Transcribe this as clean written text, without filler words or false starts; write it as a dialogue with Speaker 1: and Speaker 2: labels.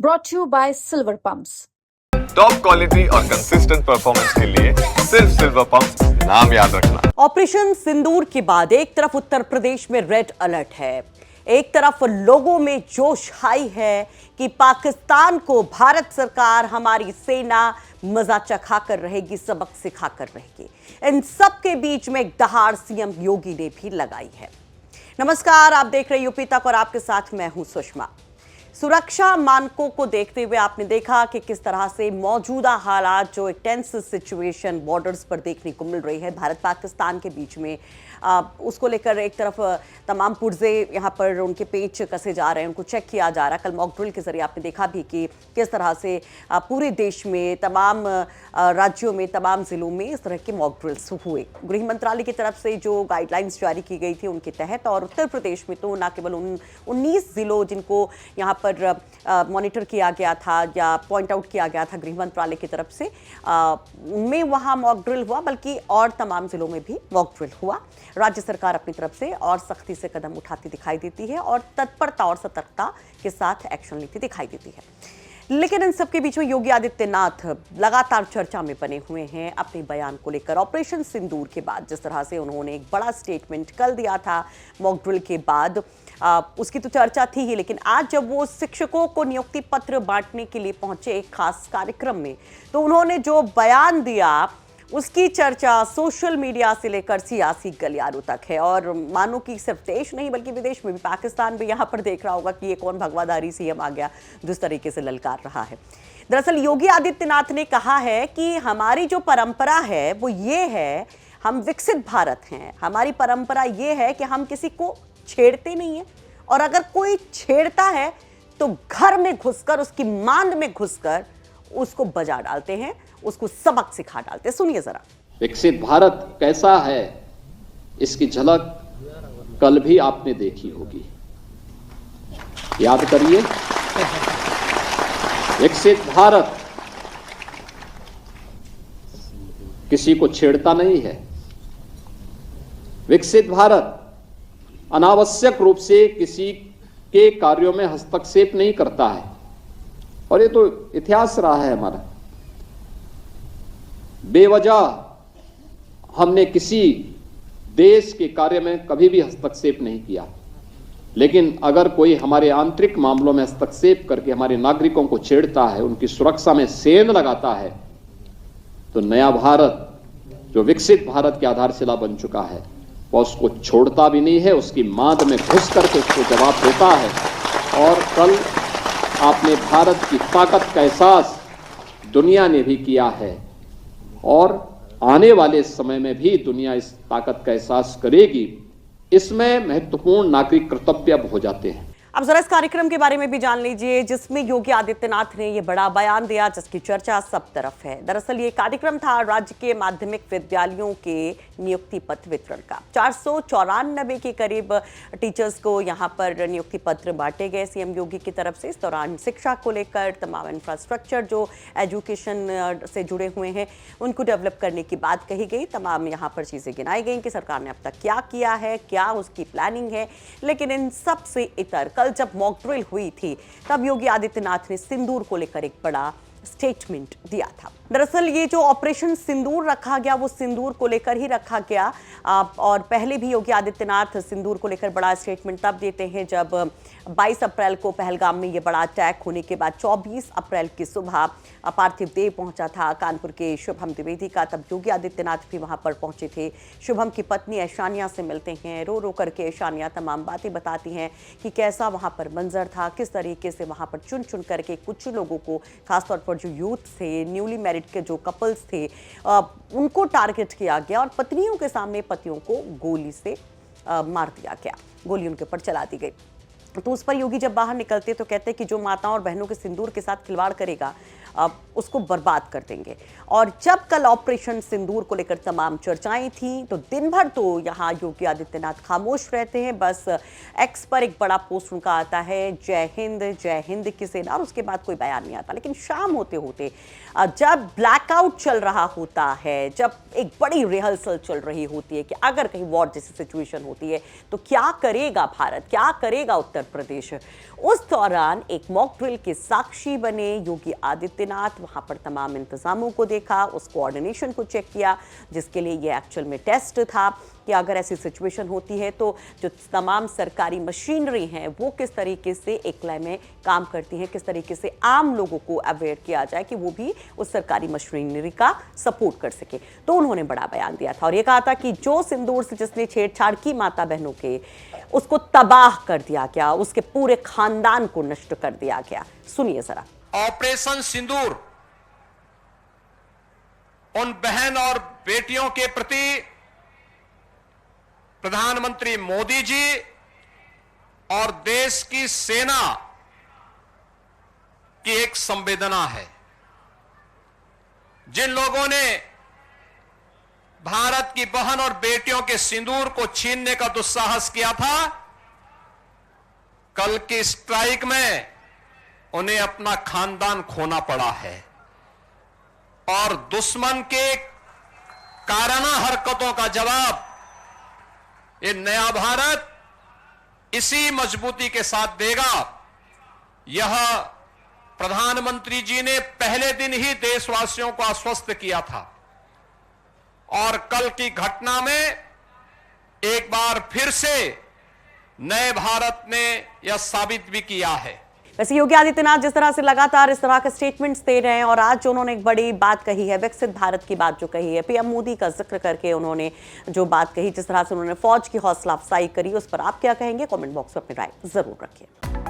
Speaker 1: brought to you by Silver Pumps.
Speaker 2: Top quality और consistent performance के लिए सिर्फ सिल्वर पंप नाम याद रखना।
Speaker 3: ऑपरेशन सिंदूर के बाद एक तरफ उत्तर प्रदेश में रेड अलर्ट है, एक तरफ लोगों में जोश हाई है कि पाकिस्तान को भारत सरकार, हमारी सेना मजा चखा कर रहेगी, सबक सिखा कर रहेगी। इन सब के बीच में एक दहाड़ सीएम योगी ने भी लगाई है। नमस्कार, आप देख रहे यूपी तक और आपके साथ मैं हूं सुषमा। सुरक्षा मानकों को देखते हुए आपने देखा कि किस तरह से मौजूदा हालात, जो एक टेंस सिचुएशन बॉर्डर्स पर देखने को मिल रही है भारत पाकिस्तान के बीच में, उसको लेकर एक तरफ तमाम पुर्जे यहाँ पर उनके पेच कसे जा रहे हैं, उनको चेक किया जा रहा है। कल मॉक ड्रिल के जरिए आपने देखा भी कि किस तरह से पूरे देश में, तमाम राज्यों में, तमाम जिलों में इस तरह के मॉक ड्रिल्स हुए। गृह मंत्रालय की तरफ से जो गाइडलाइंस जारी की गई थी उनके तहत, और उत्तर प्रदेश में तो न केवल 19 जिलों जिनको यहाँ पर मॉनिटर किया गया था या पॉइंट आउट किया गया था गृह मंत्रालय की तरफ से, उनमें वहाँ मॉक ड्रिल हुआ, बल्कि और तमाम जिलों में भी मॉक ड्रिल हुआ। राज्य सरकार अपनी तरफ से और सख्ती से कदम उठाती दिखाई देती है और तत्परता और सतर्कता के साथ एक्शन लेती दिखाई देती है। लेकिन इन सबके बीच में योगी आदित्यनाथ लगातार चर्चा में बने हुए हैं अपने बयान को लेकर। ऑपरेशन सिंदूर के बाद जिस तरह से उन्होंने एक बड़ा स्टेटमेंट कल दिया था मॉक ड्रिल के बाद, उसकी तो चर्चा थी ही, लेकिन आज जब वो शिक्षकों को नियुक्ति पत्र बांटने के लिए पहुंचे एक खास कार्यक्रम में, तो उन्होंने जो बयान दिया उसकी चर्चा सोशल मीडिया से लेकर सियासी गलियारों तक है। और मानो कि सिर्फ देश नहीं बल्कि विदेश में भी, पाकिस्तान भी यहाँ पर देख रहा होगा कि ये कौन भगवाधारी सीएम आ गया जिस तरीके से ललकार रहा है। दरअसल योगी आदित्यनाथ ने कहा है कि हमारी जो परंपरा है वो ये है, हम विकसित भारत हैं, हमारी परंपरा ये है कि हम किसी को छेड़ते नहीं है, और अगर कोई छेड़ता है तो घर में घुसकर, उसकी मांद में घुसकर उसको बजा डालते हैं, उसको सबक सिखा डालते हैं। सुनिए जरा।
Speaker 4: विकसित भारत कैसा है इसकी झलक कल भी आपने देखी होगी, याद करिए। विकसित भारत किसी को छेड़ता नहीं है। विकसित भारत अनावश्यक रूप से किसी के कार्यों में हस्तक्षेप नहीं करता है, और ये तो इतिहास रहा है हमारा। बेवजह हमने किसी देश के कार्य में कभी भी हस्तक्षेप नहीं किया, लेकिन अगर कोई हमारे आंतरिक मामलों में हस्तक्षेप करके हमारे नागरिकों को छेड़ता है, उनकी सुरक्षा में सेंध लगाता है, तो नया भारत जो विकसित भारत की आधारशिला बन चुका है वह उसको छोड़ता भी नहीं है, उसकी मांद में घुस करके उसको जवाब देता है। और कल आपने भारत की ताकत का एहसास दुनिया ने भी किया है, और आने वाले समय में भी दुनिया इस ताकत का एहसास करेगी। इसमें महत्वपूर्ण नागरिक कर्तव्य अब हो जाते हैं।
Speaker 3: अब जरा इस कार्यक्रम के बारे में भी जान लीजिए जिसमें योगी आदित्यनाथ ने ये बड़ा बयान दिया, जिसकी चर्चा सब तरफ है। दरअसल ये कार्यक्रम था राज्य के माध्यमिक विद्यालयों के नियुक्ति पत्र वितरण का। 494 के करीब टीचर्स को यहाँ पर नियुक्ति पत्र बांटे गए सीएम योगी की तरफ से। इस दौरान शिक्षा को लेकर तमाम इंफ्रास्ट्रक्चर जो एजुकेशन से जुड़े हुए हैं उनको डेवलप करने की बात कही गई। तमाम यहाँ पर चीज़ें गिनाई गई कि सरकार ने अब तक क्या किया है, क्या उसकी प्लानिंग है। लेकिन इन सब से इतर कल जब मॉक ड्रिल हुई थी तब योगी आदित्यनाथ ने सिंदूर को लेकर एक बड़ा स्टेटमेंट दिया था। दरअसल ये जो ऑपरेशन सिंदूर रखा गया वो सिंदूर को लेकर ही रखा गया, और पहले भी योगी आदित्यनाथ सिंदूर को लेकर बड़ा स्टेटमेंट तब देते हैं जब 22 अप्रैल को पहलगाम में ये बड़ा अटैक होने के बाद 24 अप्रैल की सुबह पार्थिव देह पहुंचा था कानपुर के शुभम द्विवेदी का। तब योगी आदित्यनाथ भी वहां पर पहुंचे थे। शुभम की पत्नी ऐशानिया से मिलते हैं। रो रो करके ऐशानिया तमाम बातें बताती हैं कि कैसा वहां पर मंजर था, किस तरीके से वहां पर चुन चुन करके कुछ लोगों को, खासतौर पर जो यूथ थे, न्यूली मैरिड के जो कपल्स थे, उनको टारगेट किया गया और पत्नियों के सामने पतियों को गोली से मार दिया गया, गोली उनके ऊपर चला दी गई। तो उस पर योगी जब बाहर निकलते तो कहते कि जो माताओं और बहनों के सिंदूर के साथ खिलवाड़ करेगा उसको बर्बाद कर देंगे। और जब कल ऑपरेशन सिंदूर को लेकर तमाम चर्चाएं थी तो दिन भर तो यहाँ योगी आदित्यनाथ खामोश रहते हैं। बस एक्स पर एक बड़ा पोस्ट उनका आता है, जय हिंद की सेना, और उसके बाद कोई बयान नहीं आता। लेकिन शाम होते होते जब ब्लैकआउट चल रहा होता है, जब एक बड़ी रिहर्सल चल रही होती है कि अगर कहीं वॉर जैसी सिचुएशन होती है तो क्या करेगा भारत, क्या करेगा उत्तर उत्तर प्रदेश। उस दौरान एक मॉक ड्रिल के साक्षी बने योगी आदित्यनाथ। वहां पर तमाम इंतजामों को देखा, उस कोऑर्डिनेशन को चेक किया, जिसके लिए ये एक्चुअल में टेस्ट था कि अगर ऐसी सिचुएशन होती है तो जो तमाम सरकारी मशीनरी हैं वो किस तरीके से एक लय में काम करती हैं, किस तरीके से आम लोगों को अवेयर किया जाए कि वो भी उस सरकारी मशीनरी का सपोर्ट कर सके। तो उन्होंने बड़ा बयान दिया था और ये कहा था कि जो सिंदूर से जिसने छेड़छाड़ की माता बहनों के, उसको तबाह कर दिया गया, उसके पूरे खानदान को नष्ट कर दिया गया। सुनिए जरा।
Speaker 5: ऑपरेशन सिंदूर उन बहन और बेटियों के प्रति प्रधानमंत्री मोदी जी और देश की सेना की एक संवेदना है। जिन लोगों ने भारत की बहन और बेटियों के सिंदूर को छीनने का दुस्साहस किया था, कल की स्ट्राइक में उन्हें अपना खानदान खोना पड़ा है। और दुश्मन के काराना हरकतों का जवाब ये नया भारत इसी मजबूती के साथ देगा। यह प्रधानमंत्री जी ने पहले दिन ही देशवासियों को आश्वस्त किया था और कल की घटना में एक बार फिर से नए भारत ने यह साबित भी किया है।
Speaker 3: वैसे योगी आदित्यनाथ जिस तरह से लगातार इस तरह के स्टेटमेंट्स दे रहे हैं और आज जो उन्होंने एक बड़ी बात कही है, विकसित भारत की बात जो कही है, पीएम मोदी का जिक्र करके उन्होंने जो बात कही, जिस तरह से उन्होंने फौज की हौसला अफजाई करी, उस पर आप क्या कहेंगे? कमेंट बॉक्स में अपनी राय जरूर रखिए।